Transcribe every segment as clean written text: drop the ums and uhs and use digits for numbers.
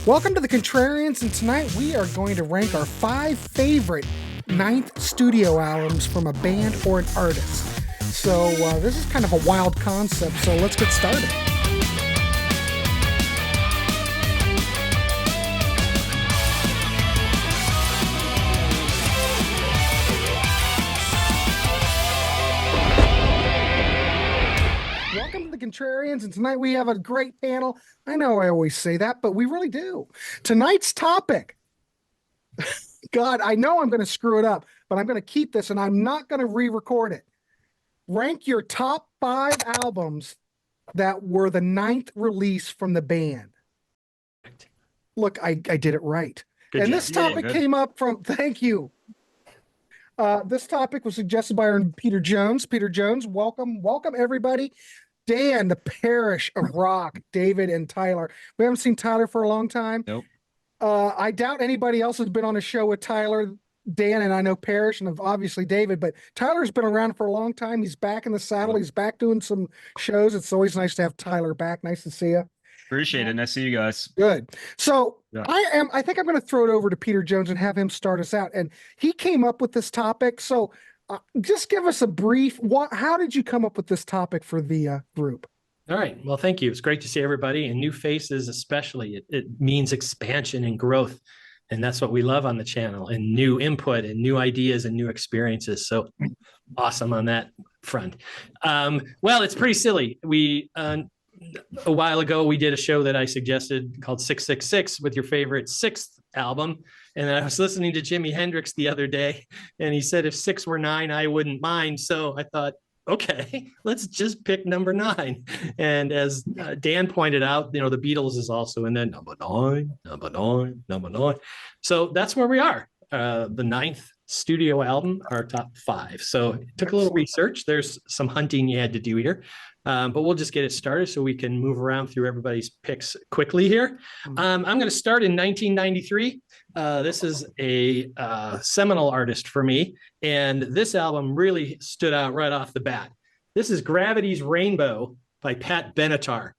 Welcome to the Contrarians, and tonight we are going to rank our 5 favorite 9th studio albums from a band or an artist. So this is kind of a wild concept, so let's get started. Welcome to the Contrarians, and tonight we have a great panel. I know I always say that, but we really do. Tonight's topic, God, I know I'm going to screw it up, but I'm going to keep this, and I'm not going to re-record it. Rank your top 5 albums that were the 9th release from the band. Look, I did it right. Good and job. this topic came up from, thank you. This topic was suggested by our Peter Jones. Peter Jones, welcome everybody. Dan, the parish of rock, David and Tyler. We haven't seen Tyler for a long time. Nope. I doubt anybody else has been on a show with Tyler, Dan, and I know Parrish and obviously David, but Tyler's been around for a long time. He's back in the saddle. He's back doing some shows. It's always nice to have Tyler back. Nice to see you. Appreciate it. Nice to see you guys. Good. So Yeah. I think I'm going to throw it over to Peter Jones and have him start us out. And he came up with this topic. So just give us a brief, how did you come up with this topic for the group? All right. Well, thank you. It's great to see everybody and new faces, especially. It means expansion and growth. And that's what we love on the channel, and new input and new ideas and new experiences. So awesome on that front. Well, it's pretty silly. We, a while ago, we did a show that I suggested called 666 with your favorite 6th album. And I was listening to Jimi Hendrix the other day, and he said, if 6 were 9, I wouldn't mind. So I thought, okay, let's just pick number 9. And as Dan pointed out, the Beatles is also in there. Number 9. So that's where we are. The 9th studio album, our top 5. So it took a little research. There's some hunting you had to do here. But we'll just get it started so we can move around through everybody's picks quickly here. I'm going to start in 1993. This is a seminal artist for me, and this album really stood out right off the bat. This is Gravity's Rainbow by Pat Benatar.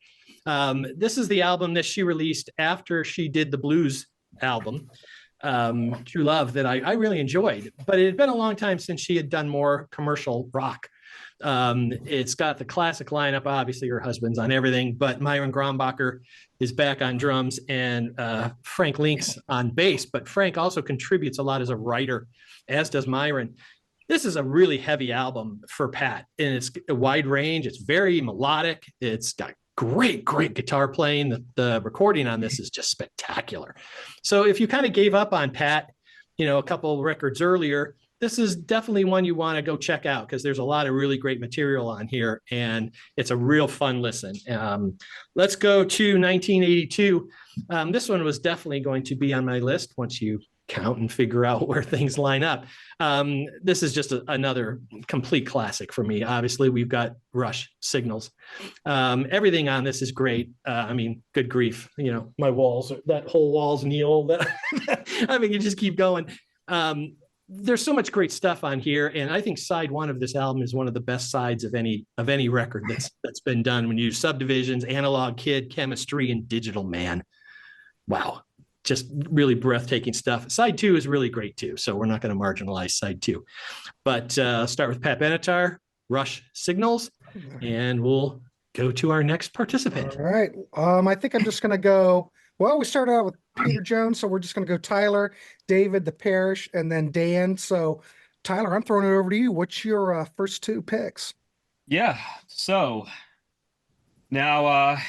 This is the album that she released after she did the blues album, True Love, that I really enjoyed. But it had been a long time since she had done more commercial rock. It's got the classic lineup. Obviously, her husband's on everything, but Myron Grombacher is back on drums, and Frank Link's on bass. But Frank also contributes a lot as a writer, as does Myron. This is a really heavy album for Pat, and it's a wide range. It's very melodic. It's got great guitar playing. The recording on this is just spectacular. So if you kind of gave up on Pat, a couple of records earlier, this is definitely one you want to go check out, because there's a lot of really great material on here, and it's a real fun listen. Let's go to 1982. This one was definitely going to be on my list once you count and figure out where things line up. This is just another complete classic for me. Obviously, we've got Rush, Signals. Everything on this is great. Good grief. My walls, that whole wall's Neil. You just keep going. There's so much great stuff on here, and I think side 1 of this album is one of the best sides of any record that's been done. When you use Subdivisions, Analog Kid, Chemistry, and Digital Man. Wow, just really breathtaking stuff. Side 2 is really great too, so we're not going to marginalize side 2. But start with Pat Benatar, Rush, Signals, and we'll go to our next participant. All right. I think I'm just going to go. Well, we started out with Peter Jones, so we're just going to go Tyler, David, the parish, and then Dan. So, Tyler, I'm throwing it over to you. What's your first 2 picks? Yeah. So now I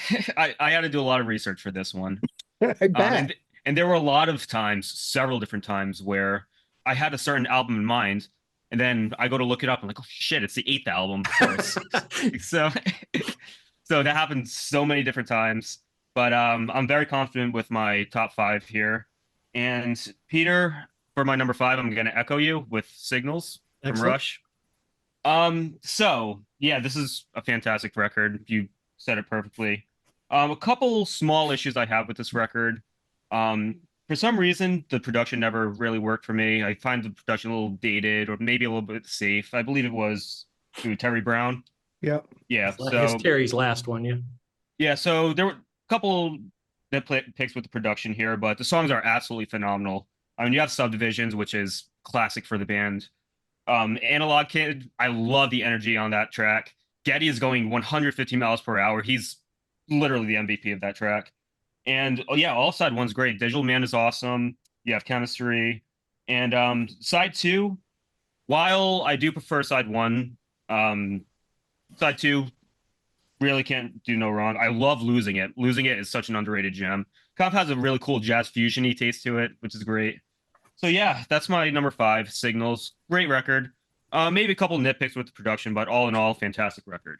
had to do a lot of research for this one. I bet. And there were a lot of times, several different times, where I had a certain album in mind, and then I go to look it up and I'm like, oh shit, it's the 8th album, of course. so that happened so many different times. But I'm very confident with my top 5 here. And Peter, for my number 5, I'm going to echo you with Signals from Rush. So yeah, this is a fantastic record. You said it perfectly. A couple small issues I have with this record. For some reason, the production never really worked for me. I find the production a little dated, or maybe a little bit safe. I believe it was Terry Brown. Yep. Yeah. So Terry's last one, yeah. Yeah. So there were a couple nitpicks with the production here, but the songs are absolutely phenomenal. I mean, you have Subdivisions, which is classic for the band. Analog Kid, I love the energy on that track. Getty is going 150 miles per hour. He's literally the MVP of that track. And oh yeah, all side one's great. Digital Man is awesome. You have Chemistry. And side two, while I do prefer side one, side two really can't do no wrong. I love Losing It. Losing It is such an underrated gem. Kind of has a really cool jazz fusion-y taste to it, which is great. So yeah, that's my number 5, Signals. Great record. Maybe a couple nitpicks with the production, but all in all, fantastic record.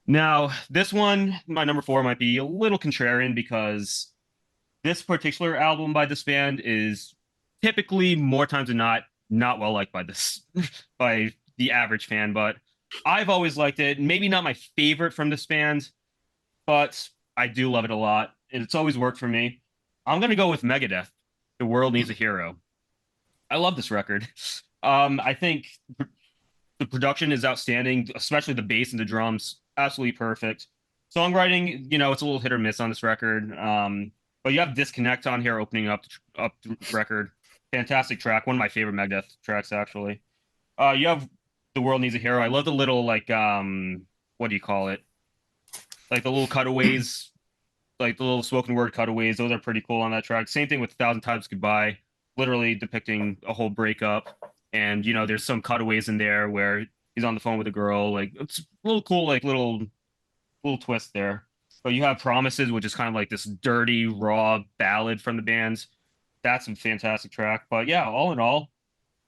Now, this one, my number 4, might be a little contrarian because this particular album by this band is typically, more times than not well liked by by the average fan, but I've always liked it. Maybe not my favorite from this band, but I do love it a lot, and it's always worked for me. I'm going to go with Megadeth, The World Needs a Hero. I love this record. I think the production is outstanding, especially the bass and the drums, absolutely perfect. Songwriting, it's a little hit or miss on this record. But you have Disconnect on here opening up the record. Fantastic track. One of my favorite Megadeth tracks, actually. You have The World Needs a Hero. I love the little, what do you call it? Like the little cutaways, like the little spoken word cutaways. Those are pretty cool on that track. Same thing with 1,000 Times Goodbye, literally depicting a whole breakup. And, there's some cutaways in there where he's on the phone with a girl. Like, it's a little cool, little twist there. But you have Promises, which is kind of like this dirty, raw ballad from the bands. That's a fantastic track. But yeah, all in all,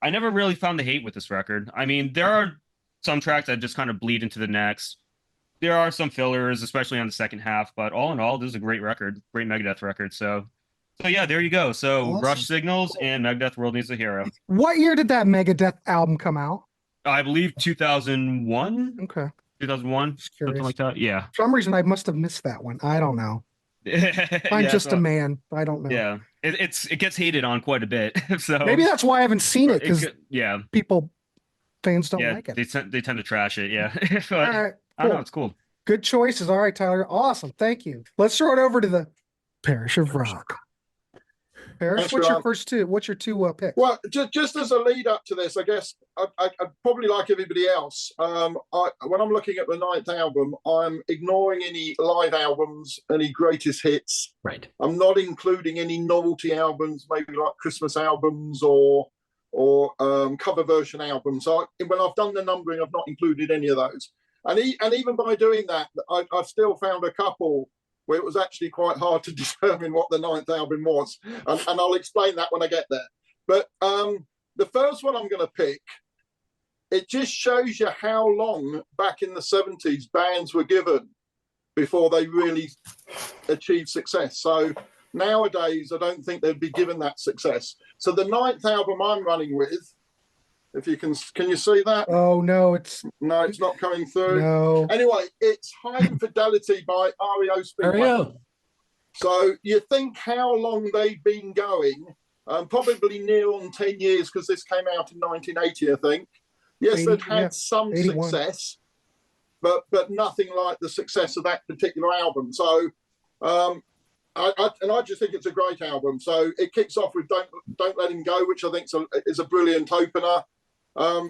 I never really found the hate with this record. I mean, there are some tracks that just kind of bleed into the next. There are some fillers, especially on the second half. But all in all, this is a great record, great Megadeth record. So yeah, there you go. So Awesome. Rush, Signals, and Megadeth, World Needs a Hero. What year did that Megadeth album come out? I believe 2001. Okay. 2001, something like that. Yeah. For some reason, I must have missed that one. I don't know. I'm just a man. I don't know. Yeah, it gets hated on quite a bit. So maybe that's why I haven't seen it, because fans don't like it. They tend to trash it. Yeah. But, all right, I don't know. It's cool. Good choices. All right, Tyler. Awesome. Thank you. Let's throw it over to the Parish of Rock. Parish, what's your first two? What's your two picks? Well, just as a lead up to this, I guess I'd probably like everybody else. When I'm looking at the 9th album, I'm ignoring any live albums, any greatest hits. Right. I'm not including any novelty albums, maybe like Christmas albums or cover version albums. So when I've done the numbering, I've not included any of those. And even by doing that, I've still found a couple where it was actually quite hard to determine what the 9th album was. And I'll explain that when I get there. But the first one I'm going to pick, it just shows you how long back in the 70s bands were given before they really achieved success. So nowadays, I don't think they'd be given that success. So the 9th album I'm running with, if you can you see that? Oh, no, it's not coming through. No. Anyway, it's High Infidelity by REO Speedwagon. So you think how long they've been going, probably near on 10 years, because this came out in 1980, I think. Yes, they've had some 81. success, but nothing like the success of that particular album. So I just think it's a great album. So it kicks off with Don't Let Him Go, which I think is a brilliant opener.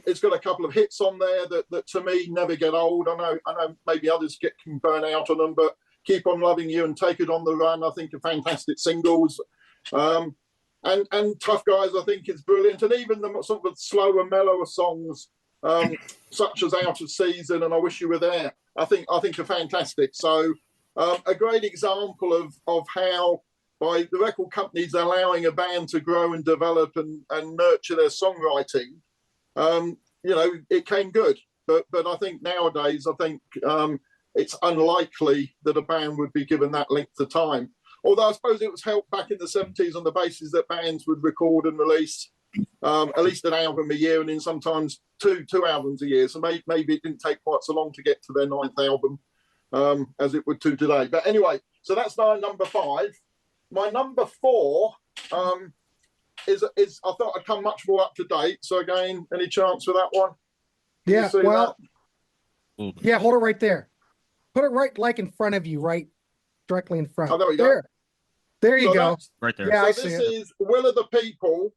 It's got a couple of hits on there that to me never get old. I know maybe others can burn out on them, but Keep On Loving You and Take It On the Run, I think, are fantastic singles. And Tough Guys, I think, is brilliant. And even the sort of slower, mellower songs, such as Out of Season and I Wish You Were There, I think are fantastic. So a great example of how by the record companies allowing a band to grow and develop and nurture their songwriting, it came good. But I think nowadays, it's unlikely that a band would be given that length of time. Although I suppose it was helped back in the 70s on the basis that bands would record and release at least an album a year, and then sometimes two albums a year. So maybe it didn't take quite so long to get to their 9th album as it would to today. But anyway, so that's my number 5. My number 4 is I thought I'd come much more up to date. So again, any chance for that one? Yeah, well, yeah, hold it right there. Put it right in front of you, right directly in front. Oh, there we go. There you So go. that's- Right there. Yeah, I So see this it. is Will of the People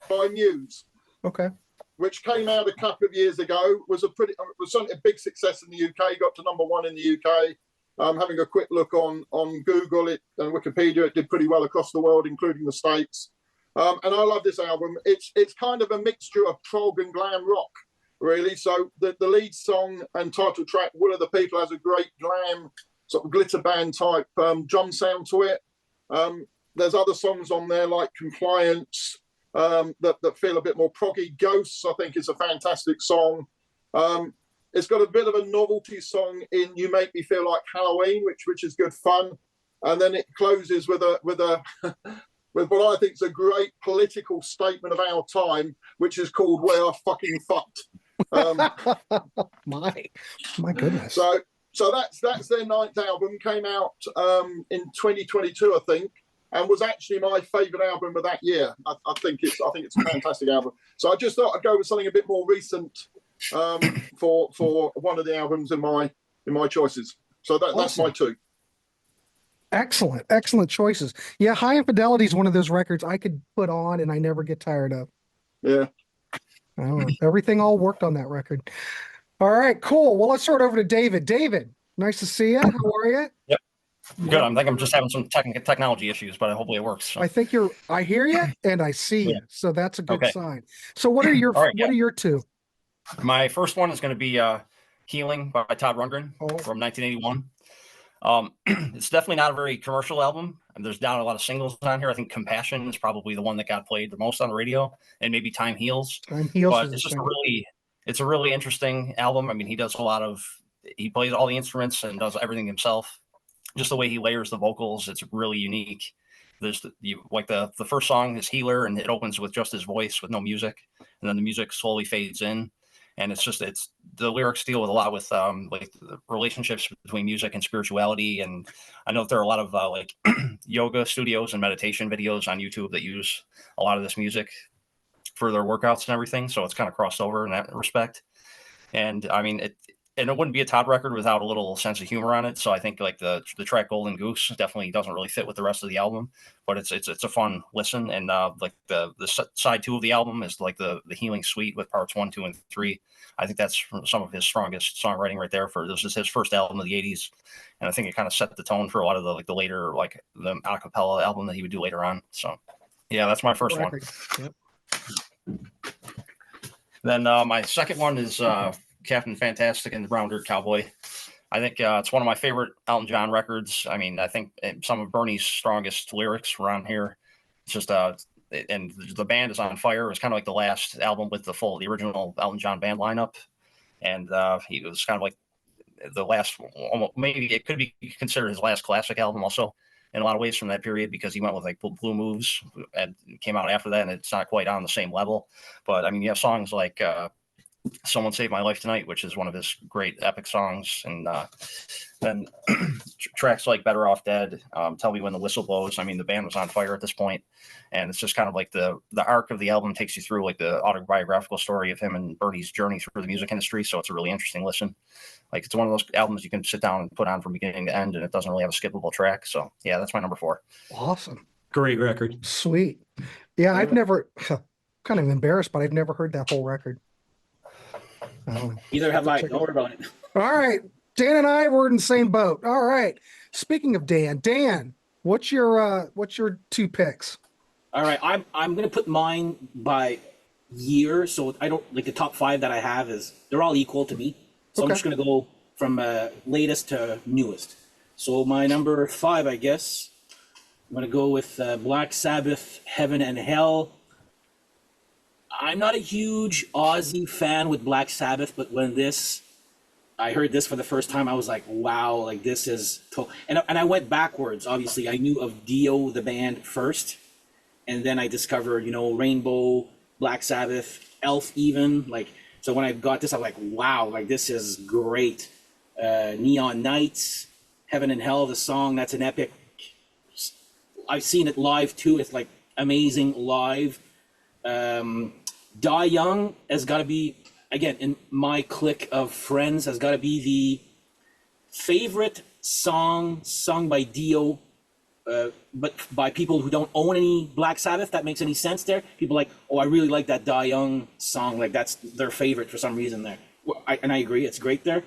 by Muse, Okay. which came out a couple of years ago. Was certainly a big success in the UK. Got to #1 in the UK. Having a quick look on Google and Wikipedia, it did pretty well across the world, including the States. And I love this album. It's kind of a mixture of prog and glam rock, really. So the lead song and title track, Will of the People, has a great glam sort of glitter band type drum sound to it. There's other songs on there like Compliance that feel a bit more proggy. Ghosts, I think, is a fantastic song. It's got a bit of a novelty song in You Make Me Feel Like Halloween, which is good fun. And then it closes with with what I think is a great political statement of our time, which is called "We Are Fucking Fucked." My goodness. So that's their 9th album. Came out in 2022, I think, and was actually my favourite album of that year. I think it's a fantastic album. So I just thought I'd go with something a bit more recent for one of the albums in my choices. So that's my 2. Excellent choices. Yeah, High Infidelity is one of those records I could put on and I never get tired of. Yeah. I don't know. Everything all worked on that record. All right, cool. Well, let's start over to David. David, nice to see you. How are you? Yep. Good. I think I'm just having some technology issues, but hopefully it works. So. I hear you and I see you. So that's a good Okay. sign. So what are your All right, what are your 2? My first one is going to be Healing by Todd Rundgren from 1981. It's definitely not a very commercial album. And there's not a lot of singles on here. I think Compassion is probably the one that got played the most on the radio, and maybe Time Heals. But it's a really interesting album. I mean, he plays all the instruments and does everything himself. Just the way he layers the vocals, it's really unique. There's the first song is Healer, and it opens with just his voice with no music, and then the music slowly fades in. And it's the lyrics deal with a lot with like the relationships between music and spirituality. And I know that there are a lot of like yoga studios and meditation videos on YouTube that use a lot of this music for their workouts and everything. So it's kind of crossed over in that respect. And I mean, it wouldn't be a Todd record without a little sense of humor on it. So I think like the track Golden Goose definitely doesn't really fit with the rest of the album, but it's a fun listen. And like the side 2 of the album is like the Healing Suite with parts 1, 2, and 3. I think that's some of his strongest songwriting right there. This is his first album of the 80s. And I think it kind of set the tone for a lot of the later, like the a cappella album that he would do later on. So yeah, that's my first one. Yep. Then my second one is Captain Fantastic and the Brown Dirt Cowboy. I think it's one of my favorite Elton John records. I mean, I think some of Bernie's strongest lyrics were on here. It's just and the band is on fire. It was kind of like the last album with the original Elton John band lineup, and he was kind of like the last. Maybe it could be considered his last classic album, also in a lot of ways from that period, because he went with like Blue Moves and came out after that, and it's not quite on the same level. But I mean, you have songs like Someone Saved My Life Tonight, which is one of his great epic songs, and then tracks like Better Off Dead, Tell Me When the Whistle Blows. I mean, the band was on fire at this point, and it's just kind of like the arc of the album takes you through like the autobiographical story of him and Bernie's journey through the music industry. So it's a really interesting listen. Like, it's one of those albums you can sit down and put on from beginning to end, and it doesn't really have a skippable track. So yeah, that's my number 4. Awesome. Great record. Sweet. Yeah, I've never kind of embarrassed, but I've never heard that whole record. Either have I. Don't worry about it. All right. Dan and I were in the same boat. All right. Speaking of Dan, what's your 2 picks? All right, I'm gonna put mine by year, so I don't like the top 5 that I have they're all equal to me. So I'm just gonna go from latest to newest. So my number 5, I guess, I'm gonna go with Black Sabbath, Heaven and Hell. I'm not a huge Ozzy fan with Black Sabbath, but when I heard this for the first time, I was like, wow, like this is and I went backwards. Obviously, I knew of Dio, the band, first, and then I discovered, Rainbow, Black Sabbath, Elf even. Like, so when I got this, I'm like, wow, like this is great. Neon Nights, Heaven and Hell, the song, that's an epic. I've seen it live too. It's like amazing live. Die Young has got to be, again, in my clique of friends, has got to be the favorite song sung by Dio, but by people who don't own any Black Sabbath. That makes any sense there? People like, oh, I really like that Die Young song. Like that's their favorite for some reason there. And I agree, it's great there.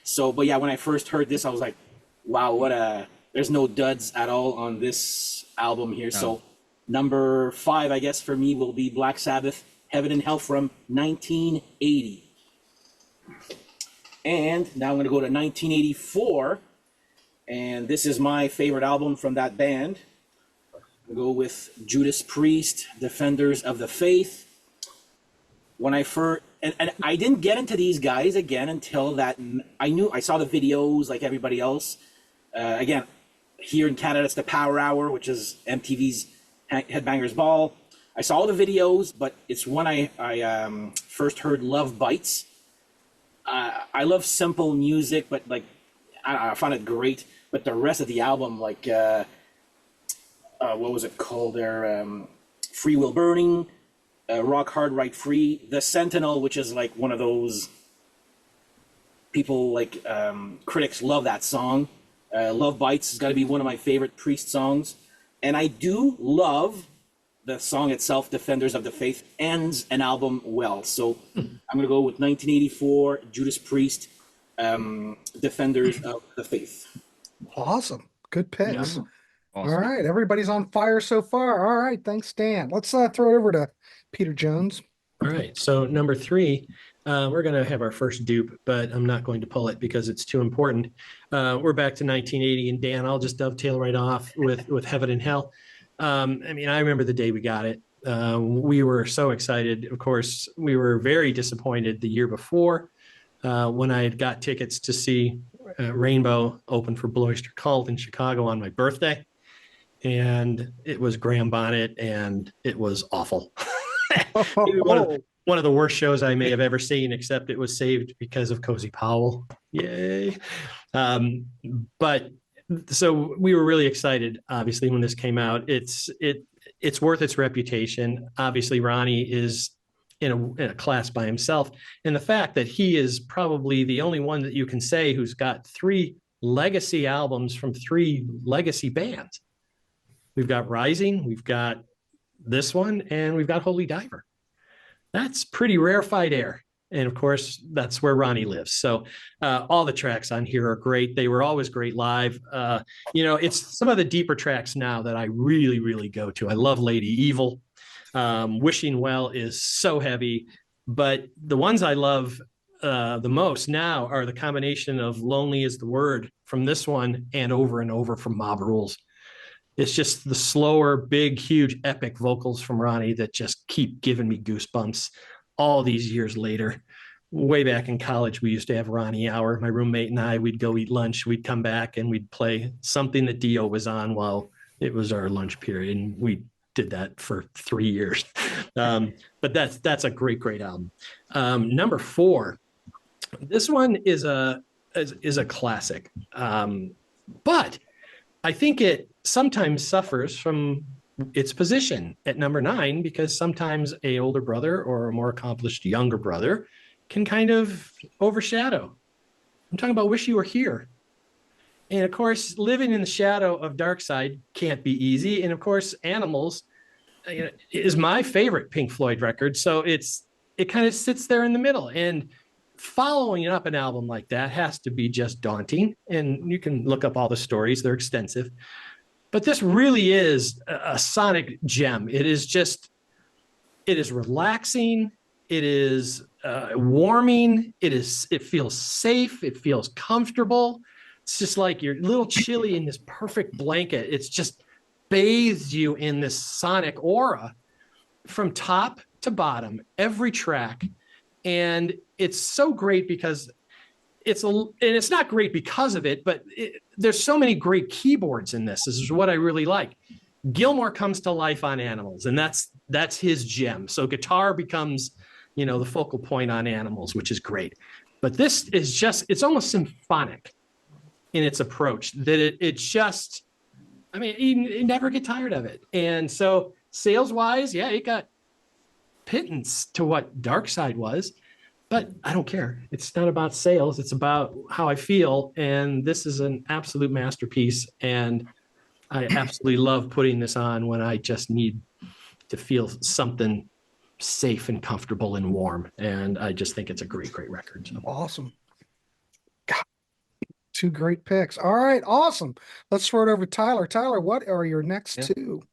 So, but yeah, when I first heard this, I was like, wow, there's no duds at all on this album here. No. So number 5, I guess, for me will be Black Sabbath, Heaven and Hell from 1980. And now I'm going to go to 1984. And this is my favorite album from that band. I'll go with Judas Priest, Defenders of the Faith. When I first, and I didn't get into these guys again until that I saw the videos like everybody else. Again, here in Canada, it's the Power Hour, which is MTV's Headbangers Ball. I saw the videos, but it's when I first heard Love Bites. I love simple music, but like I found it great. But the rest of the album, like what was it called there? Free Will Burning, Rock Hard Right Free, The Sentinel, which is like one of those people like critics love that song. Love Bites has got to be one of my favorite Priest songs, and I do love the song itself. Defenders of the Faith ends an album well, so I'm gonna go with 1984 Judas Priest, Defenders of the Faith. Awesome, good picks. Yeah. Awesome. All right, everybody's on fire so far. All right, thanks, Dan. Let's throw it over to Peter Jones. All right, so number 3, we're going to have our first dupe, but I'm not going to pull it because it's too important. We're back to 1980, and Dan, I'll just dovetail right off with Heaven and Hell. I mean, I remember the day we got it. We were so excited. Of course, we were very disappointed the year before when I had got tickets to see Rainbow open for Blue Oyster Cult in Chicago on my birthday. And it was Graham Bonnet, and it was awful. One of the worst shows I may have ever seen, except it was saved because of Cozy Powell. Yay. But so we were really excited, obviously, when this came out. It's worth its reputation. Obviously, Ronnie is in a class by himself. And the fact that he is probably the only one that you can say who's got 3 legacy albums from 3 legacy bands. We've got Rising, we've got this one, and we've got Holy Diver. That's pretty rarefied air. And of course, that's where Ronnie lives. So all the tracks on here are great. They were always great live. It's some of the deeper tracks now that I really, really go to. I love Lady Evil. Wishing Well is so heavy. But the ones I love the most now are the combination of Lonely Is the Word from this one and Over from Mob Rules. It's just the slower, big, huge, epic vocals from Ronnie that just keep giving me goosebumps all these years later. Way back in college, we used to have Ronnie Hour. My roommate and I, we'd go eat lunch. We'd come back and we'd play something that Dio was on while it was our lunch period. And we did that for 3 years. But that's a great, great album. Number 4, this one is a classic. But I think it sometimes suffers from its position at number 9 because sometimes a older brother or a more accomplished younger brother can kind of overshadow. I'm talking about Wish You Were Here. And of course, living in the shadow of Darkside can't be easy. And of course, Animals is my favorite Pink Floyd record. So it kind of sits there in the middle. And following up an album like that has to be just daunting. And you can look up all the stories. They're extensive. But this really is a sonic gem. It is relaxing. It is warming. It feels safe. It feels comfortable. It's just like you're a little chilly in this perfect blanket. It's just bathes you in this sonic aura from top to bottom, every track. And it's so great because it's not great because of it, but there's so many great keyboards in this. This is what I really like. Gilmour comes to life on Animals, and that's his gem. So guitar becomes, the focal point on Animals, which is great. But this is it's almost symphonic in its approach that you never get tired of it. And so sales wise, yeah, it got pittance to what Darkside was. but I don't care. It's not about sales. It's about how I feel. And this is an absolute masterpiece. And I absolutely love putting this on when I just need to feel something safe and comfortable and warm. And I just think it's a great, great record. So. Awesome. God, two great picks. All right, awesome. Let's throw it over to Tyler. Tyler, what are your next two?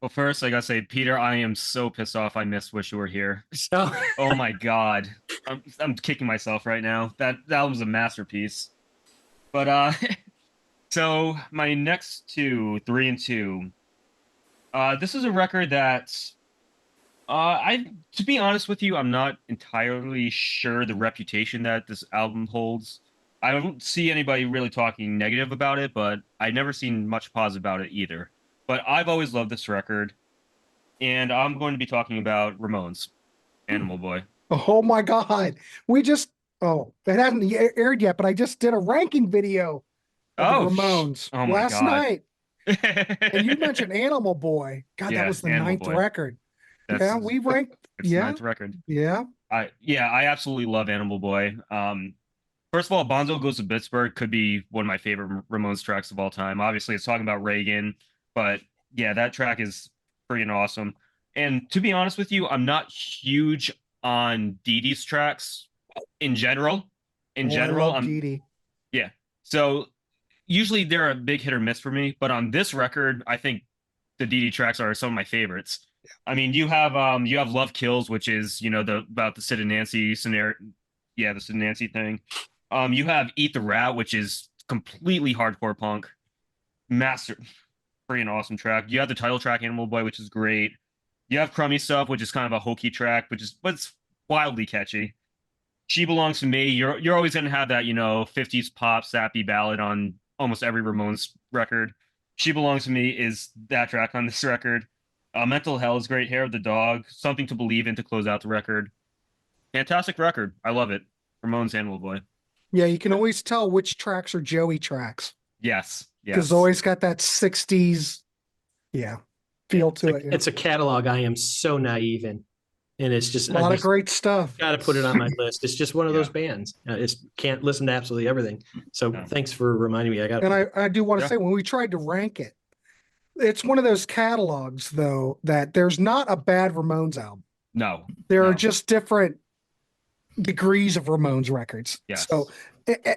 Well, first, I gotta say, Peter, I am so pissed off. I missed Wish You Were Here. So, Oh my God, I'm kicking myself right now. That was a masterpiece. But so my next two, 3 and 2. This is a record that to be honest with you, I'm not entirely sure the reputation that this album holds. I don't see anybody really talking negative about it, but I've never seen much positive about it either. But I've always loved this record, and I'm going to be talking about Ramones, Animal Boy. Oh my God. It hasn't aired yet, but I just did a ranking video of the Ramones last night. And you mentioned Animal Boy. God, that was the ninth record. We ranked. It's the ninth record. Yeah. I absolutely love Animal Boy. First of all, Bonzo Goes to Pittsburgh could be one of my favorite Ramones tracks of all time. Obviously, it's talking about Reagan, but yeah, that track is freaking awesome. And to be honest with you, I'm not huge on Dee Dee's tracks in general. I love Dee Dee. Yeah. So usually they're a big hit or miss for me, but on this record, I think the Dee Dee tracks are some of my favorites. I mean, you have Love Kills, which is, about the Sid and Nancy scenario. Yeah, the Sid and Nancy thing. You have Eat the Rat, which is completely hardcore punk. Freaking awesome track. You have the title track, Animal Boy, which is great. You have Crummy Stuff, which is kind of a hokey track, but it's wildly catchy. She Belongs to Me. You're always gonna have that, 50s pop sappy ballad on almost every Ramones record. She Belongs to Me is that track on this record. Mental Hell is great. Hair of the Dog, Something to Believe in to close out the record. Fantastic record. I love it. Ramones, Animal Boy. Yeah, you can always tell which tracks are Joey tracks. Yes. Because always got that 60s, feel to it. It's a catalog I am so naive in. And it's just a lot of great stuff. Got to put it on my list. It's just one of those bands. Can't listen to absolutely everything. So thanks for reminding me. I do want to say, when we tried to rank it, it's one of those catalogs, though, that there's not a bad Ramones album. No. There are just different degrees of Ramones records. Yes. So,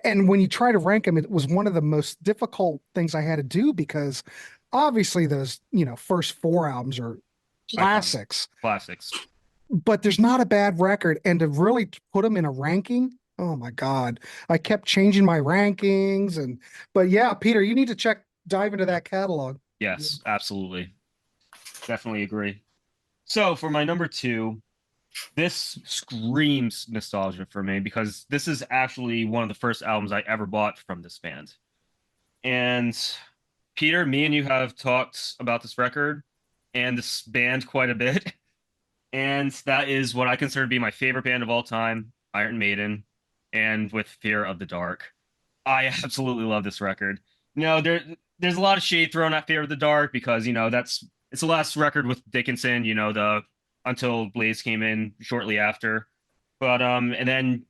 and when you try to rank them, it was one of the most difficult things I had to do, because obviously those, first 4 albums are classics. But there's not a bad record. And to really put them in a ranking, oh my God, I kept changing my rankings. But yeah, Peter, you need to dive into that catalog. Yes, absolutely. Definitely agree. So for my number 2, this screams nostalgia for me, because this is actually one of the first albums I ever bought from this band. And Peter, me and you have talked about this record and this band quite a bit. And that is what I consider to be my favorite band of all time, Iron Maiden, and with Fear of the Dark. I absolutely love this record. There's a lot of shade thrown at Fear of the Dark, because, it's the last record with Dickinson, until Blaze came in shortly after. But and then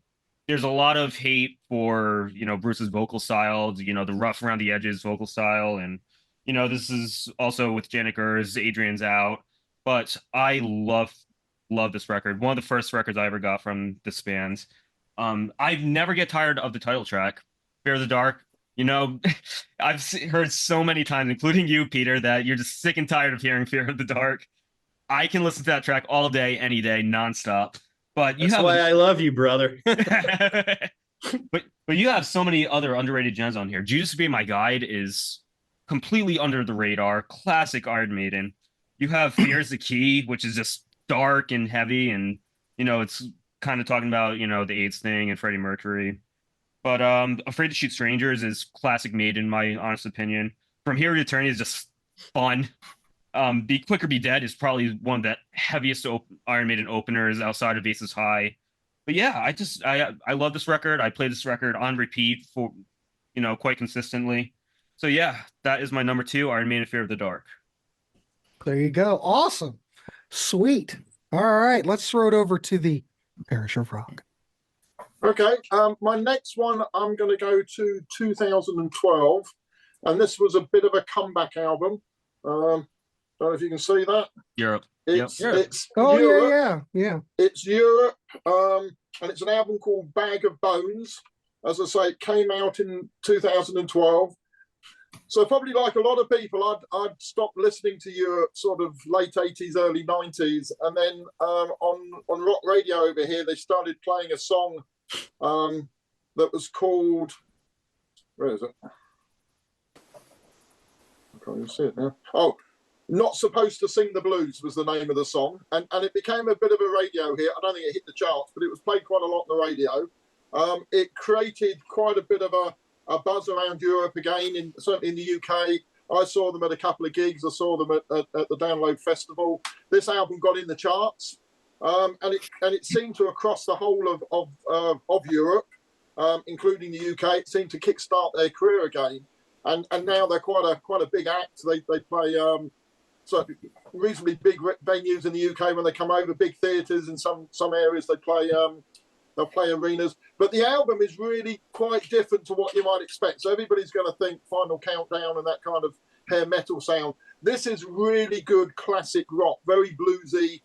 there's a lot of hate for, Bruce's vocal style, the rough around the edges vocal style. And, this is also with Janet Gers, Adrian's out. But I love this record. One of the first records I ever got from this band. I never get tired of the title track, Fear of the Dark. I've heard so many times, including you, Peter, that you're just sick and tired of hearing Fear of the Dark. I can listen to that track all day, any day, nonstop. But that's why I love you, brother. but you have so many other underrated gems on here. Judas Be My Guide is completely under the radar. Classic Iron Maiden. You have Fear's the Key, which is just dark and heavy, and it's kind of talking about the AIDS thing and Freddie Mercury. But Afraid to Shoot Strangers is classic Maiden, in my honest opinion. From Here to Eternity is just fun. Be Quick or Be Dead is probably one of the heaviest Iron Maiden openers outside of Aces High. But yeah, I love this record. I play this record on repeat for quite consistently. So yeah, that is my number 2, Iron Maiden, Fear of the Dark. There you go. Awesome. Sweet. All right, let's throw it over to the Parish of Rock. Okay, my next one, I'm going to go to 2012, and this was a bit of a comeback album. Don't know if you can see that. Europe. It's Yep. it's Oh Europe. yeah. It's Europe, and it's an album called Bag of Bones. As I say, it came out in 2012. So probably like a lot of people, I'd stopped listening to Europe sort of late 80s, early 90s, and then on rock radio over here, they started playing a song that was called, where is it? I can't even see it now. Oh, Not Supposed to Sing the Blues was the name of the song, and it became a bit of a radio hit. I don't think it hit the charts, but it was played quite a lot on the radio. It created quite a bit of a buzz around Europe again, certainly in the UK. I saw them at a couple of gigs. I saw them at the Download Festival. This album got in the charts, and it seemed to, across the whole of Europe, including the UK, it seemed to kickstart their career again. And now they're quite a big act. They play so reasonably big venues in the UK when they come over, big theatres in some areas. They'll play arenas. But the album is really quite different to what you might expect. So everybody's going to think Final Countdown and that kind of hair metal sound. This is really good classic rock, very bluesy.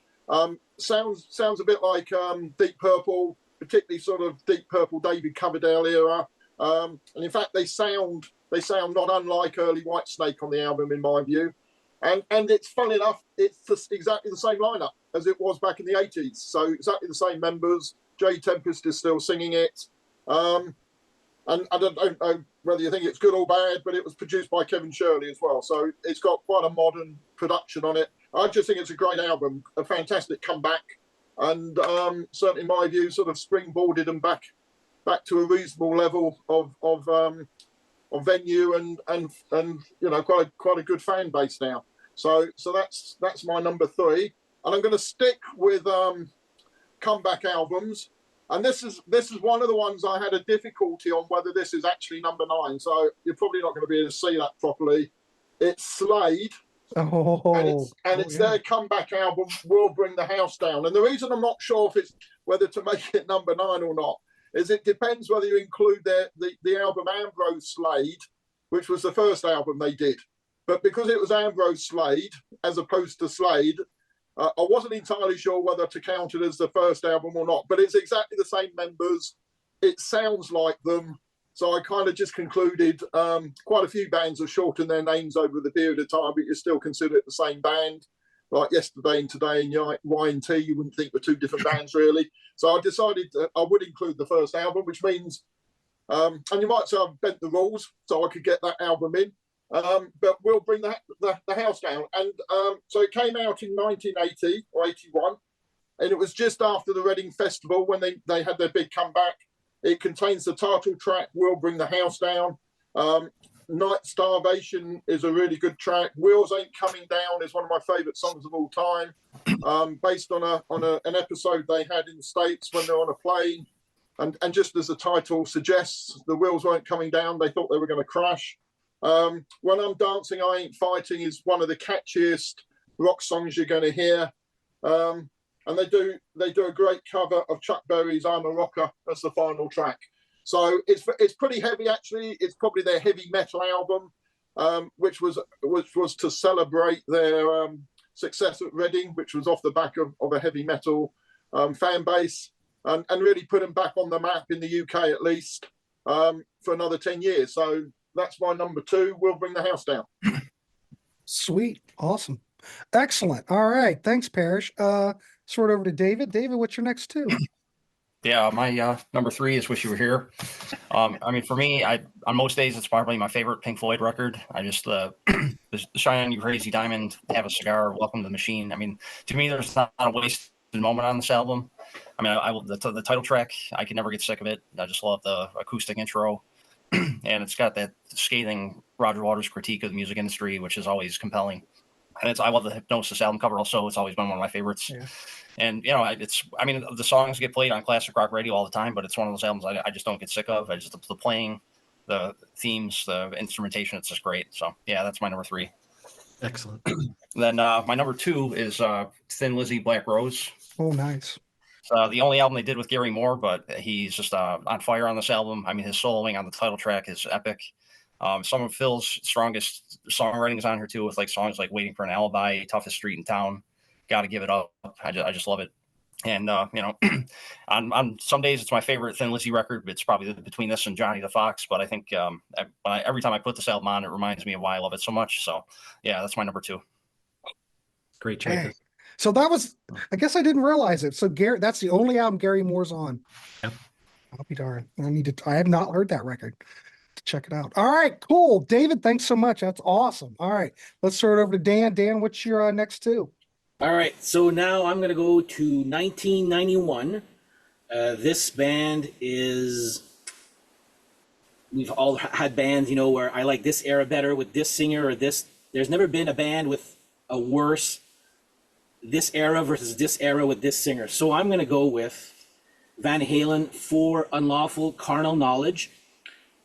Sounds a bit like Deep Purple, particularly sort of Deep Purple, David Coverdale era. And in fact, they sound not unlike early Whitesnake on the album, in my view. And it's fun enough, it's just exactly the same lineup as it was back in the 80s. So exactly the same members. Jay Tempest is still singing it. And I don't know whether you think it's good or bad, but it was produced by Kevin Shirley as well. So it's got quite a modern production on it. I just think it's a great album, a fantastic comeback. And certainly in my view, sort of springboarded them back to a reasonable level of venue and you know, quite a good fan base now. So that's my number 3. And I'm going to stick with comeback albums, and this is one of the ones I had a difficulty on whether this is actually number 9, so you're probably not going to be able to see that properly. It's Slade, and it's their comeback album, We'll Bring the House Down. And the reason I'm not sure if it's whether to make it number 9 or not is it depends whether you include the album Ambrose Slade, which was the first album they did. But because it was Ambrose Slade as opposed to Slade, I wasn't entirely sure whether to count it as the first album or not, but it's exactly the same members. It sounds like them. So I kind of just concluded quite a few bands have shortened their names over the period of time, but you still consider it the same band. Like Yesterday and Today and Y&T, you wouldn't think were 2 different bands, really. So I decided I would include the first album, which means, and you might say I've bent the rules so I could get that album in. But We'll Bring the House Down. And so it came out in 1980 or 81, and it was just after the Reading Festival when they had their big comeback. It contains the title track, We'll Bring the House Down. Night Starvation is a really good track. Wheels Ain't Coming Down is one of my favourite songs of all time, based on an episode they had in the States when they're on a plane. And just as the title suggests, the wheels weren't coming down. They thought they were going to crash. When I'm Dancing, I Ain't Fighting is one of the catchiest rock songs you're going to hear. And they do a great cover of Chuck Berry's I'm a Rocker as the final track. So it's pretty heavy, actually. It's probably their heavy metal album, which was to celebrate their success at Reading, which was off the back of a heavy metal fan base, and really put them back on the map in the UK at least for another 10 years. So that's my number 2. We'll Bring the House Down. Sweet. Awesome. Excellent. All right. Thanks, Parrish. Sort over to David. David, what's your next 2? Yeah, my number 3 is Wish You Were Here. I mean, for me, on most days, it's probably my favorite Pink Floyd record. I just, the Shine On You Crazy Diamond, Have a Cigar, Welcome to the Machine. I mean, to me, there's not a wasted moment on this album. I mean, the title track, I can never get sick of it. I just love the acoustic intro. And it's got that scathing Roger Waters critique of the music industry, which is always compelling. And I love the Hypnosis album cover also. It's always been one of my favorites. Yeah. And, you know, I mean, the songs get played on classic rock radio all the time, but it's one of those albums I just don't get sick of. I just, the playing, the themes, the instrumentation, it's just great. So, yeah, that's my number 3. Excellent. Then my number 2 is Thin Lizzy, Black Rose. Oh, nice. the only album they did with Gary Moore, but he's just on fire on this album. I mean, his soloing on the title track is epic. Some of Phil's strongest songwriting is on here too, with like songs like "Waiting for an Alibi," "Toughest Street in Town," "Got to Give It Up." I just love it. And you know, on some days it's my favorite Thin Lizzy record. It's probably between this and Johnny the Fox, but I think every time I put this album on, it reminds me of why I love it so much. So yeah, that's my number 2. Great choice. Hey. So that was, I guess I didn't realize it. So Gary, that's the only album Gary Moore's on. Yep. I'll be darned. I have not heard that record. To check it out. All right, cool. David, thanks so much. That's awesome. All right, let's throw it over to Dan. Dan, what's your next 2? All right, so now I'm going to go to 1991. This band is, we've all had bands, you know, where I like this era better with this singer or this. There's never been a band with a worse this era versus this era with this singer. So I'm going to go with Van Halen for Unlawful Carnal Knowledge.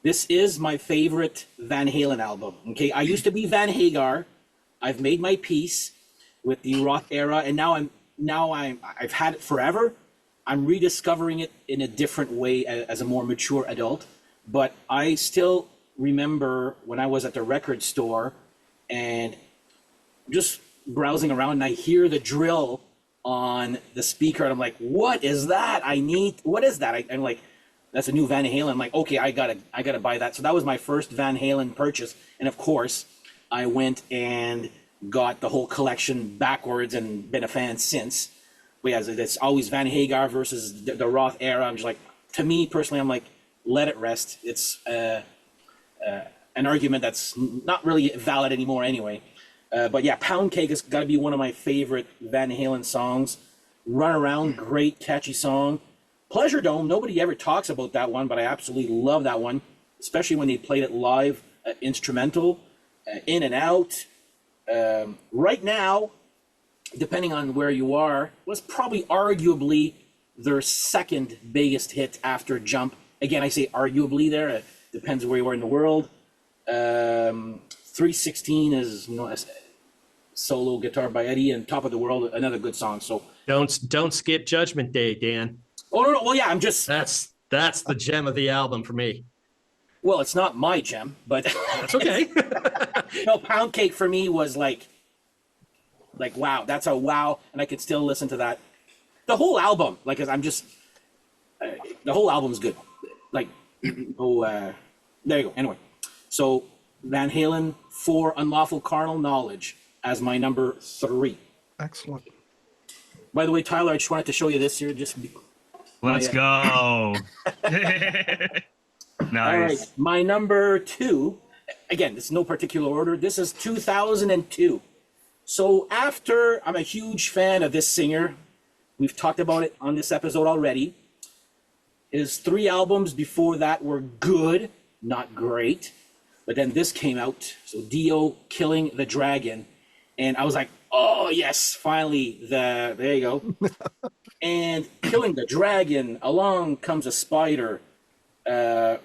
This is my favorite Van Halen album. Okay, I used to be Van Hagar. I've made my peace with the Roth era, and I've had it forever. I'm rediscovering it in a different way as a more mature adult. But I still remember when I was at the record store and just browsing around, and I hear the drill on the speaker, and I'm like, "What is that? What is that?" I'm like, "That's a new Van Halen." I'm like, "Okay, I gotta buy that." So that was my first Van Halen purchase, and of course, I went and got the whole collection backwards and been a fan since. But yeah, it's always Van Hagar versus the Roth era. I'm just like, to me personally, I'm like, let it rest. It's an argument that's not really valid anymore anyway. But yeah, Pound Cake has got to be one of my favorite Van Halen songs. Run Around, great catchy song. Pleasure Dome, nobody ever talks about that one, but I absolutely love that one, especially when they played it live, instrumental, In and Out. Right Now, depending on where you are, was probably arguably their second biggest hit after Jump. Again, I say arguably there. It depends where you are in the world. 316 is, you know, a solo guitar by Eddie, and Top of the World, another good song. So Don't skip Judgment Day, Dan. Oh no! Well, yeah, I'm just That's the gem of the album for me. Well, it's not my gem, but That's okay. no, Pound Cake for me was like wow, that's a wow, and I could still listen to that. The whole album, like, I'm just the whole album's good. Like, there you go. Anyway, so Van Halen for Unlawful Carnal Knowledge as my number 3. Excellent. By the way, Tyler, I just wanted to show you this here. Let's go. Nice. All right, my number 2. Again, this is no particular order. This is 2002. So after, I'm a huge fan of this singer. We've talked about it on this episode already. His 3 albums before that were good, not great. But then this came out. So Dio, Killing the Dragon. And I was like, oh, yes, finally, there you go. And Killing the Dragon, Along Comes a Spider, Better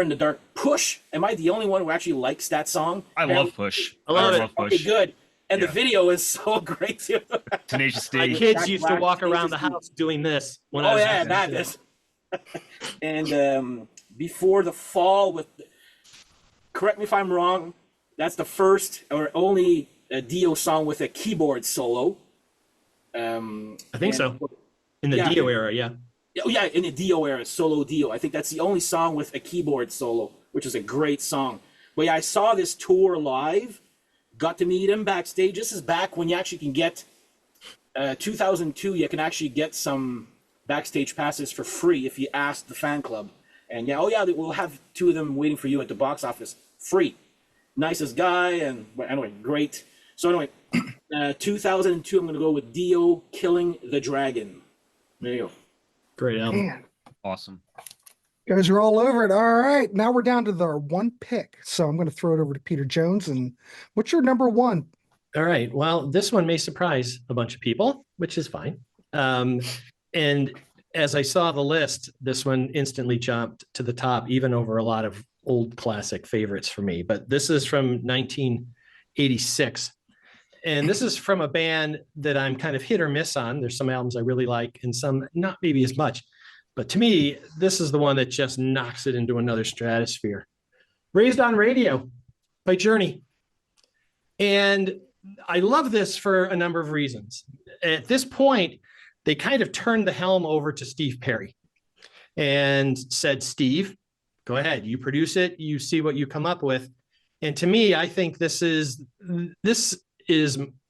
in the Dark, Push. Am I the only one who actually likes that song? I love Push. I love it. love Push. Okay, good. And the video is so great too. Tenacious My D. kids used to walk around the house doing this when I was yeah, that is. And Before the Fall, with, correct me if I'm wrong, that's the first or only Dio song with a keyboard solo. I think so. In the Dio era, yeah. Oh yeah, in the Dio era, solo Dio. I think that's the only song with a keyboard solo, which is a great song. But yeah, I saw this tour live, got to meet him backstage. This is back when you actually can get, 2002, you can actually get some backstage passes for free if you ask the fan club. And yeah, we'll have 2 of them waiting for you at the box office, free. Nicest guy, and anyway, great. So anyway, 2002, I'm going to go with Dio, Killing the Dragon. There you go. Great album. Man, Awesome. you guys are all over it. All right, now we're down to the 1 pick. So I'm going to throw it over to Peter Jones. And what's your number 1? All right. Well, this one may surprise a bunch of people, which is fine. And as I saw the list, this one instantly jumped to the top, even over a lot of old classic favorites for me. But this is from 1986. And this is from a band that I'm kind of hit or miss on. There's some albums I really like and some not maybe as much. But to me, this is the one that just knocks it into another stratosphere. Raised on Radio by Journey. And I love this for a number of reasons. At this point, they kind of turned the helm over to Steve Perry and said, Steve, go ahead, you produce it, you see what you come up with. And to me, I think this is,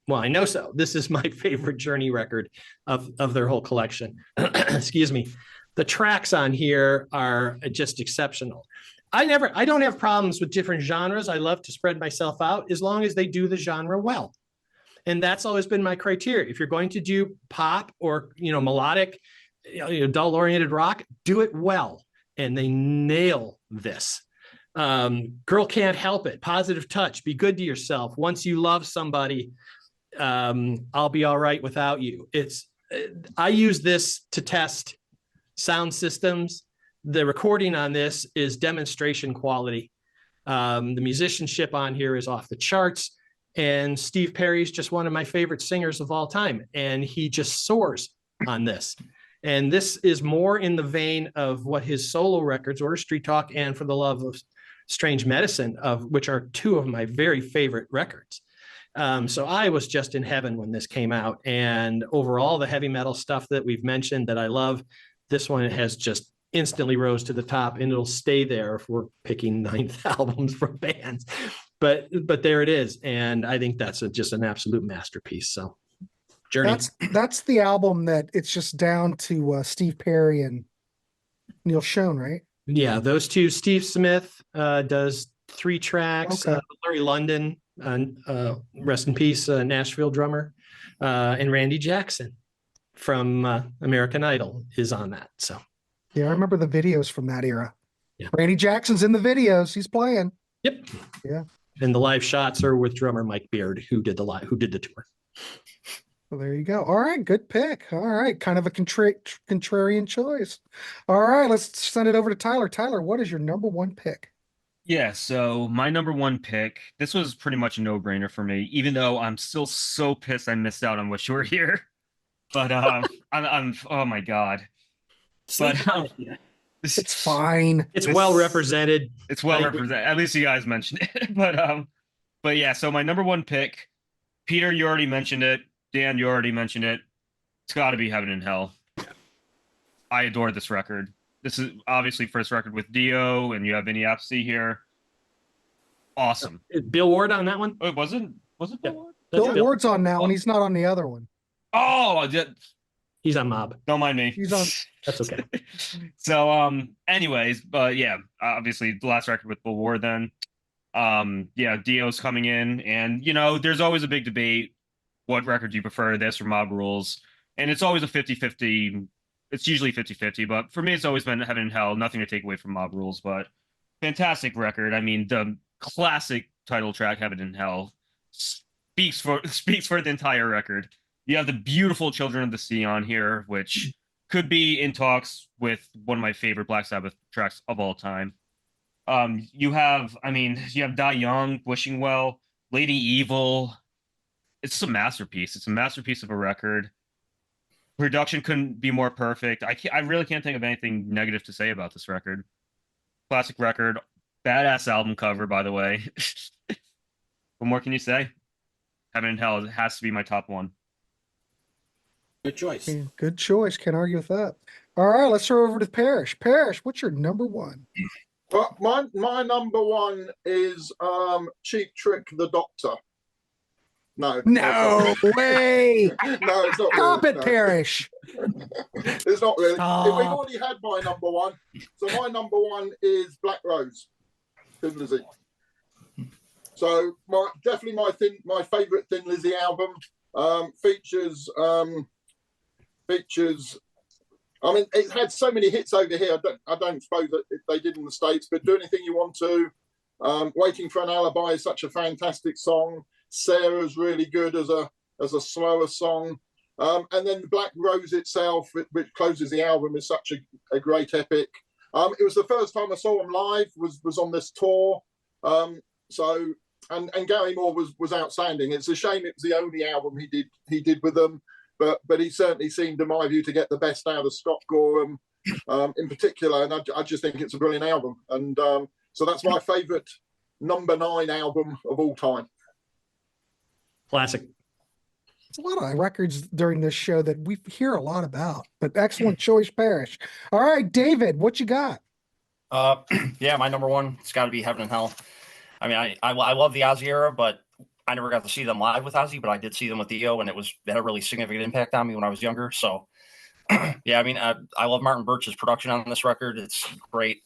well, I know so. This is my favorite Journey record of their whole collection. Excuse me. The tracks on here are just exceptional. I don't have problems with different genres. I love to spread myself out as long as they do the genre well. And that's always been my criteria. If you're going to do pop or, melodic, dull oriented rock, do it well. And they nail this. Girl Can't Help It, Positive Touch, Be Good to Yourself, Once You Love Somebody, I'll Be All Right Without You. I use this to test sound systems. The recording on this is demonstration quality. The musicianship on here is off the charts. And Steve Perry's just one of my favorite singers of all time. And he just soars on this. And this is more in the vein of what his solo records, Order Street Talk and For the Love of Strange Medicine, of which are two of my very favorite records. So I was just in heaven when this came out. And overall, the heavy metal stuff that we've mentioned that I love, this one has just instantly rose to the top, and it'll stay there if we're picking ninth albums from bands. But there it is. And I think that's just an absolute masterpiece. So Journey. That's the album that it's just down to Steve Perry and Neil Schon, right? Yeah, those two. Steve Smith does 3 tracks. Okay. Larry London, rest in peace, Nashville drummer, and Randy Jackson from American Idol is on that. So yeah, I remember the videos from that era. Yeah. Randy Jackson's in the videos. He's playing. Yep. Yeah. And the live shots are with drummer Mike Beard, who did the tour. Well, there you go. All right, good pick. All right, kind of a contrarian choice. All right, let's send it over to Tyler. Tyler, what is your number 1 pick? Yeah, so my number 1 pick, this was pretty much a no-brainer for me, even though I'm still so pissed I missed out on Wish You Were Here. But I'm oh my God. But It's fine. It's well represented. It's well represented. At least you guys mentioned it. But yeah, so my number 1 pick, Peter, you already mentioned it. Dan, you already mentioned it. It's got to be Heaven and Hell. I adore this record. This is obviously first record with Dio, and you have Vinny Appice here. Awesome. Bill Ward on that one? Oh, was it Bill Ward? Bill Ward's on that one. He's not on the other one. Oh, he's on Mob. Don't mind me. He's on. That's okay. So, anyways, but yeah, obviously the last record with Bill Ward then. Yeah, Dio's coming in, and there's always a big debate. What record do you prefer, this or Mob Rules? And it's always a 50-50. It's usually 50-50, but for me, it's always been Heaven and Hell. Nothing to take away from Mob Rules, but fantastic record. I mean, the classic title track, Heaven and Hell, speaks for the entire record. You have the beautiful Children of the Sea on here, which could be in talks with one of my favorite Black Sabbath tracks of all time. You have Die Young, Wishing Well, Lady Evil. It's a masterpiece. It's a masterpiece of a record. Production couldn't be more perfect. I really can't think of anything negative to say about this record. Classic record. Badass album cover, by the way. What more can you say? Heaven and Hell has to be my top 1. Good choice. Good choice. Can't argue with that. All right, let's throw over to Parrish. Parrish, what's your number 1? Well, my number 1 is Cheap Trick the Doctor. No way. No, it's not. Stop really, it, Parrish. It's not really. We've Stop. already had my number 1. So my number 1 is Black Rose, Thin Lizzy. So definitely my favourite Thin Lizzy album. Features. I mean, it had so many hits over here. I don't suppose that they did in the States, but Do Anything You Want To. Waiting for an Alibi is such a fantastic song. Sarah's really good as a slower song. And then Black Rose itself, which closes the album, is such a great epic. It was the first time I saw them live, was on this tour. So and Gary Moore was outstanding. It's a shame it was the only album he did with them, but he certainly seemed, in my view, to get the best out of Scott Gorham in particular. And I just think it's a brilliant album. And so that's my favourite number 9 album of all time. Classic. It's a lot of records during this show that we hear a lot about, but excellent choice, Parrish. All right, David, what you got? Yeah, my number 1, it's got to be Heaven and Hell. I mean, I love the Ozzy era, but I never got to see them live with Ozzy, but I did see them with Dio, and it had a really significant impact on me when I was younger. So, yeah, I mean, I love Martin Birch's production on this record. It's great.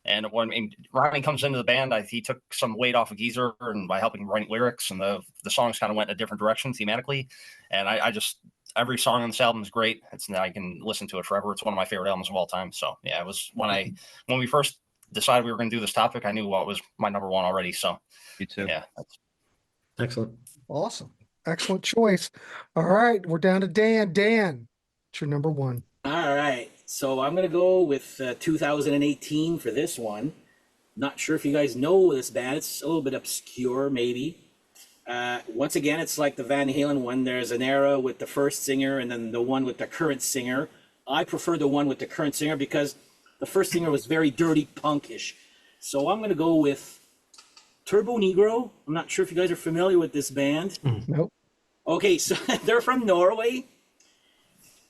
And when Ronnie comes into the band, he took some weight off of Geezer and by helping write lyrics, and the songs kind of went in a different direction thematically. And I just, every song on this album is great. I can listen to it forever. It's one of my favorite albums of all time. So yeah, it was when we first decided we were going to do this topic, I knew what was my number 1 already. So Me too. Yeah. Excellent. Awesome. Excellent choice. All right, we're down to Dan. Dan, it's your number 1. All right. So I'm going to go with 2018 for this one. Not sure if you guys know this band. It's a little bit obscure, maybe. Once again, it's like the Van Halen one. There's an era with the first singer and then the one with the current singer. I prefer the one with the current singer because the first singer was very dirty punkish. So I'm going to go with Turbo Negro. I'm not sure if you guys are familiar with this band. Nope. Okay, so they're from Norway.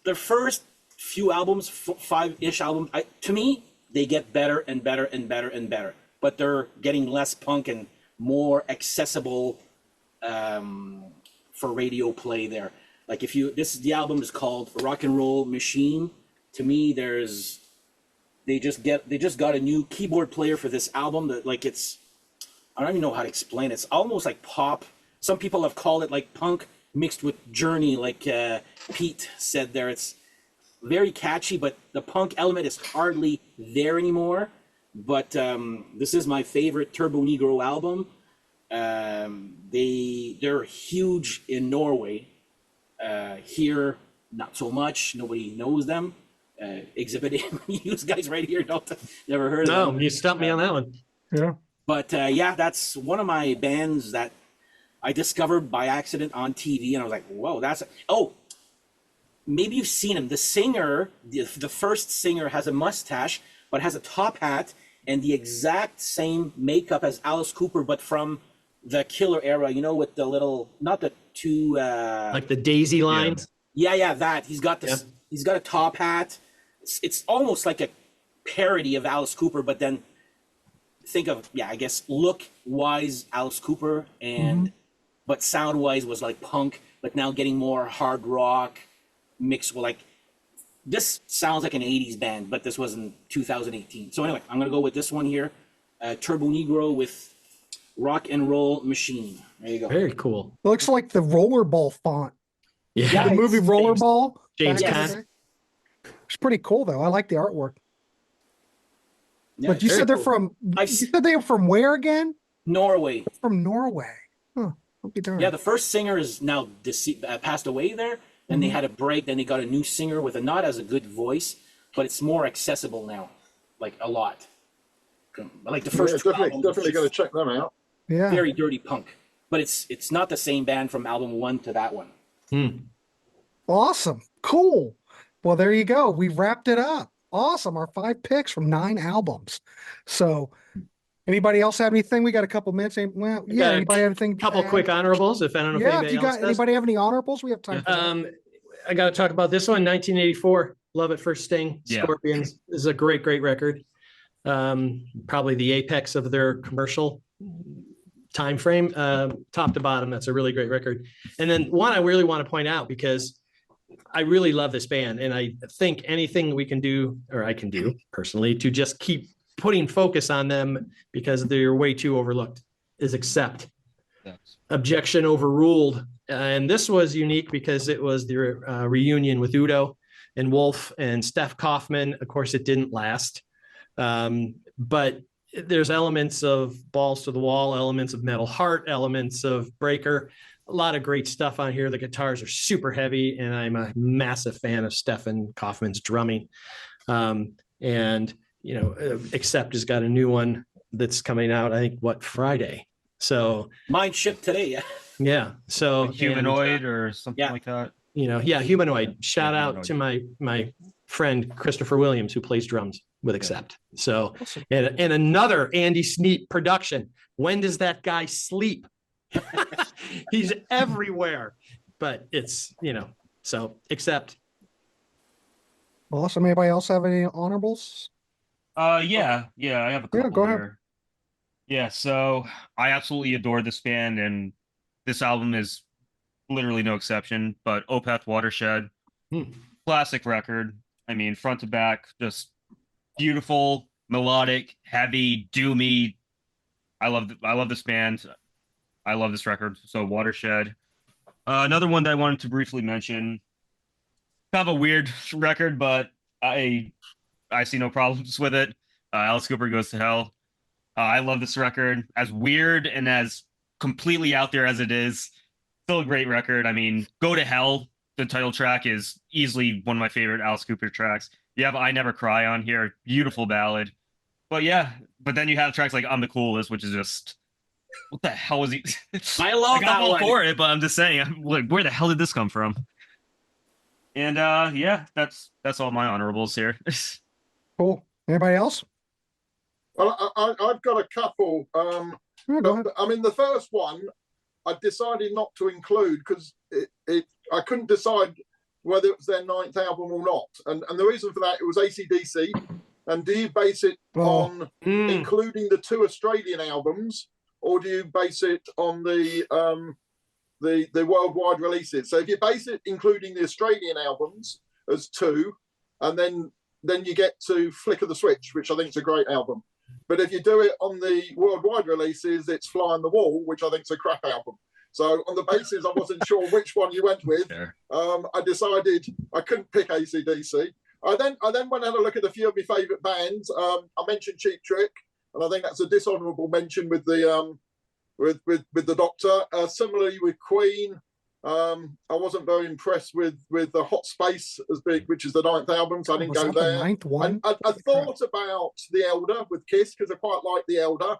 Their first few albums, 5-ish albums, to me, they get better and better and better and better. But they're getting less punk and more accessible for radio play there. Like the album is called Rock and Roll Machine. To me, they just got a new keyboard player for this album that I don't even know how to explain it. It's almost like pop. Some people have called it like punk mixed with Journey, like Pete said there. It's very catchy, but the punk element is hardly there anymore. But this is my favorite Turbo Negro album. They're huge in Norway. Here, not so much. Nobody knows them. Exhibit A, you guys right here never heard of them. No, you stumped me on that one. Yeah. But yeah, that's one of my bands that I discovered by accident on TV, and I was like, whoa, maybe you've seen him. The singer, the first singer, has a mustache, but has a top hat and the exact same makeup as Alice Cooper, but from the Killer era, with the little, not the two... like the daisy lines? Yeah, that. He's got this. Yeah. He's got a top hat. It's almost like a parody of Alice Cooper, but then think of, I guess, look-wise Alice Cooper, and but sound-wise was like punk, but now getting more hard rock mixed with this sounds like an 80s band, but this was in 2018. So anyway, I'm going to go with this one here, Turbo Negro with Rock and Roll Machine. There you go. Very cool. It looks like the Rollerball font. Yeah. The movie Rollerball. James Caan. It's pretty cool, though. I like the artwork. Yeah, but you said they're cool. you said they are from where again? Norway. From Norway. Huh. I'll be darned. Yeah, the first singer is now passed away there. Then they had a break. Then they got a new singer with not as a good voice, but it's more accessible now, like a lot. Like the first definitely going to check them out. Yeah, very dirty punk, but it's not the same band from album 1 to that one. Awesome, cool. Well, there you go. We wrapped it up. Awesome. Our 5 picks from 9 albums. So, anybody else have anything? We got a couple minutes. Well, yeah. Anybody have anything? Couple quick honorables, if I don't know if anybody else does. Anybody have any honorables? We have time. I got to talk about this one. 1984, Love at First Sting. Scorpions is a great record. Probably the apex of their commercial time frame, top to bottom. That's a really great record. And then one I really want to point out, because I really love this band, and I think anything we can do, or I can do personally, to just keep putting focus on them because they're way too overlooked, is Accept. Objection overruled. And this was unique because it was the reunion with Udo and Wolf and Steph Kaufman. Of course, it didn't last. But there's elements of Balls to the Wall, elements of Metal Heart, elements of Breaker. A lot of great stuff on here. The guitars are super heavy, and I'm a massive fan of Stephen Kaufman's drumming. And, Accept has got a new one that's coming out, I think, Friday? So Mine shipped today. Yeah. yeah. So Like humanoid or something yeah. like that. yeah, humanoid. Shout Yeah, out humanoid. to my friend Christopher Williams, who plays drums with Accept. So Awesome. and another Andy Sneap production. When does that guy sleep? He's everywhere. But it's so Accept. Awesome. Anybody else have any honorables? Yeah, I have a couple go ahead. here. Yeah, so I absolutely adore this band, and this album is literally no exception. But Opeth Watershed, classic record. I mean, front to back, just beautiful, melodic, heavy, doomy. I love this band. I love this record. So Watershed. Another one that I wanted to briefly mention. Kind of a weird record, but I see no problems with it. Alice Cooper Goes to Hell. I love this record. As weird and as completely out there as it is, still a great record. I mean, Go to Hell, the title track, is easily one of my favorite Alice Cooper tracks. You have I Never Cry on here, beautiful ballad. But then you have tracks like I'm the Coolest, which is just, what the hell was he? I love like, that I'm all one. for it, but I'm just saying, where the hell did this come from? And that's all my honorables here. Cool. Anybody else? Well, I've got a couple. Yeah, go ahead. I mean, the first one I decided not to include because I couldn't decide whether it was their 9th album or not. And the reason for that, it was AC/DC. And do you base it on including the 2 Australian albums, or do you base it on the worldwide releases? So if you base it including the Australian albums as 2, and then you get to Flick of the Switch, which I think is a great album. But if you do it on the worldwide releases, it's Fly on the Wall, which I think is a crap album. So on the basis I wasn't sure which one you went with, I decided I couldn't pick AC/DC. I then went and had a look at a few of my favourite bands. I mentioned Cheap Trick, and I think that's a dishonourable mention with the with the Doctor. Similarly with Queen, I wasn't very impressed with the Hot Space as big, which is the 9th album, so I didn't Was go that the there. 9th one? I thought about The Elder with Kiss because I quite like The Elder.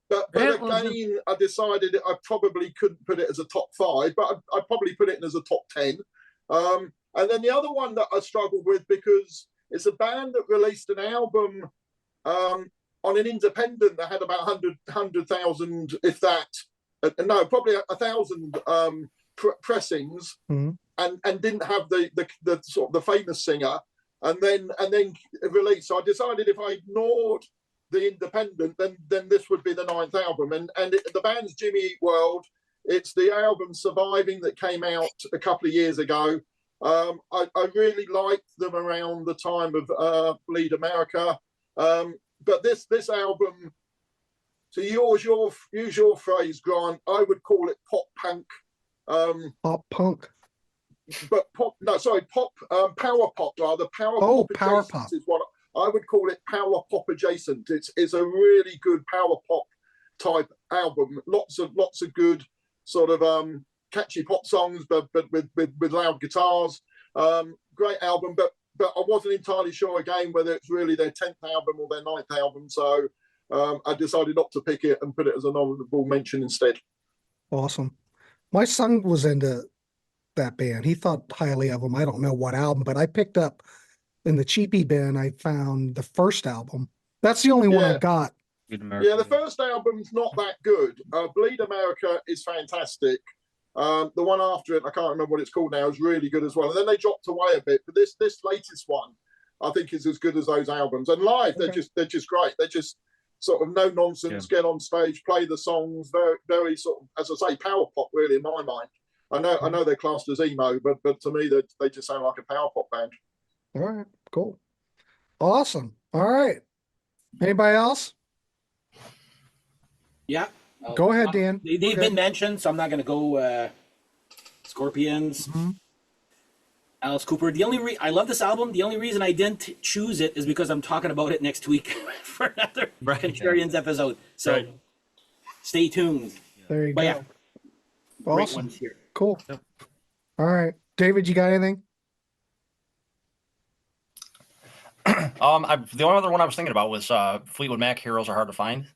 But again, I decided I probably couldn't put it as a top 5, but I'd probably put it in as a top 10. And then the other one that I struggled with, because it's a band that released an album on an independent that had about 100,000, if that, no, probably 1,000 pressings, and didn't have the sort of the famous singer, and then released. So I decided if I ignored the independent, then this would be the 9th album. And the band's Jimmy Eat World. It's the album Surviving that came out a couple of years ago. I really liked them around the time of Bleed America. But this album, to use your phrase, Grant, I would call it pop punk. Pop punk. But power pop rather. Power pop is what I would call it. Power pop adjacent. It's a really good power pop type album. Lots of good sort of catchy pop songs, but with loud guitars. Great album, but I wasn't entirely sure again whether it's really their 10th album or their 9th album. So I decided not to pick it and put it as an honorable mention instead. Awesome. My son was into that band. He thought highly of them. I don't know what album, but I picked up in the cheapie bin. I found the first album. That's the only one I got. Yeah, the first album's not that good. Bleed America is fantastic. The one after it, I can't remember what it's called now, is really good as well. And then they dropped away a bit, but this latest one, I think, is as good as those albums. And live, they're just great. They're just sort of no nonsense. Get on stage, play the songs, very very sort of, as I say, power pop. Really, in my mind, I know they're classed as emo, but to me, they just sound like a power pop band. All right, cool, awesome. All right, anybody else? Yeah. Go ahead, Dan. They've been mentioned, so I'm not going to go Scorpions, Alice Cooper. The only I love this album. The only reason I didn't choose it is because I'm talking about it next week for another Contrarians episode. So stay tuned. There you go. Yeah, great Awesome. ones here. Cool. All right, David, you got anything? The only other one I was thinking about was Fleetwood Mac, Heroes Are Hard to Find.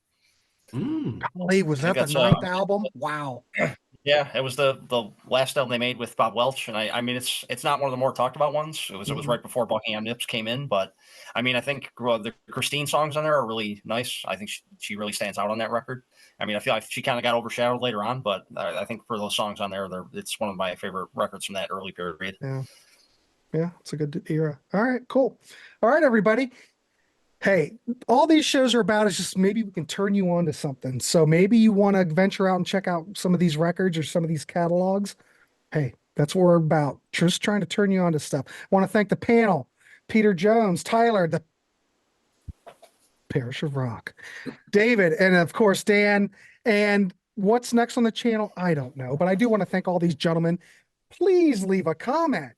Golly, was that the that's, ninth album? Wow. Yeah, it was the last album they made with Bob Welch, and I mean it's not one of the more talked about ones. It was right before Buckingham Nips came in, but I mean I think the Christine songs on there are really nice. I think she really stands out on that record. I mean I feel like she kind of got overshadowed later on, but I think for those songs on there, it's one of my favorite records from that early period. Yeah, it's a good era. All right, cool. All right, everybody. Hey, all these shows are about is just maybe we can turn you on to something. So maybe you want to venture out and check out some of these records or some of these catalogs. Hey, that's what we're about. Just trying to turn you on to stuff. I want to thank the panel, Peter Jones, Tyler, the Parish of Rock, David, and of course, Dan. And what's next on the channel? I don't know, but I do want to thank all these gentlemen. Please leave a comment.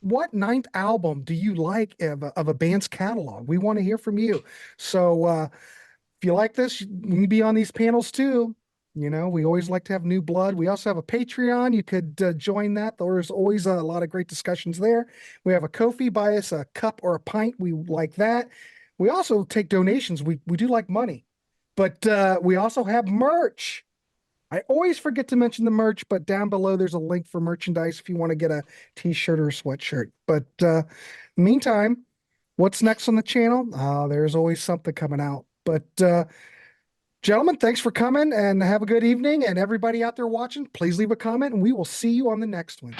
What ninth album do you like of a band's catalog? We want to hear from you. So if you like this, you can be on these panels too. You know, we always like to have new blood. We also have a Patreon. You could join that. There's always a lot of great discussions there. We have a Ko-fi, buy us a cup or a pint. We like that. We also take donations. We do like money, but we also have merch. I always forget to mention the merch, but down below there's a link for merchandise if you want to get a t-shirt or a sweatshirt. But meantime, what's next on the channel? There's always something coming out. But gentlemen, thanks for coming and have a good evening. And everybody out there watching, please leave a comment and we will see you on the next one.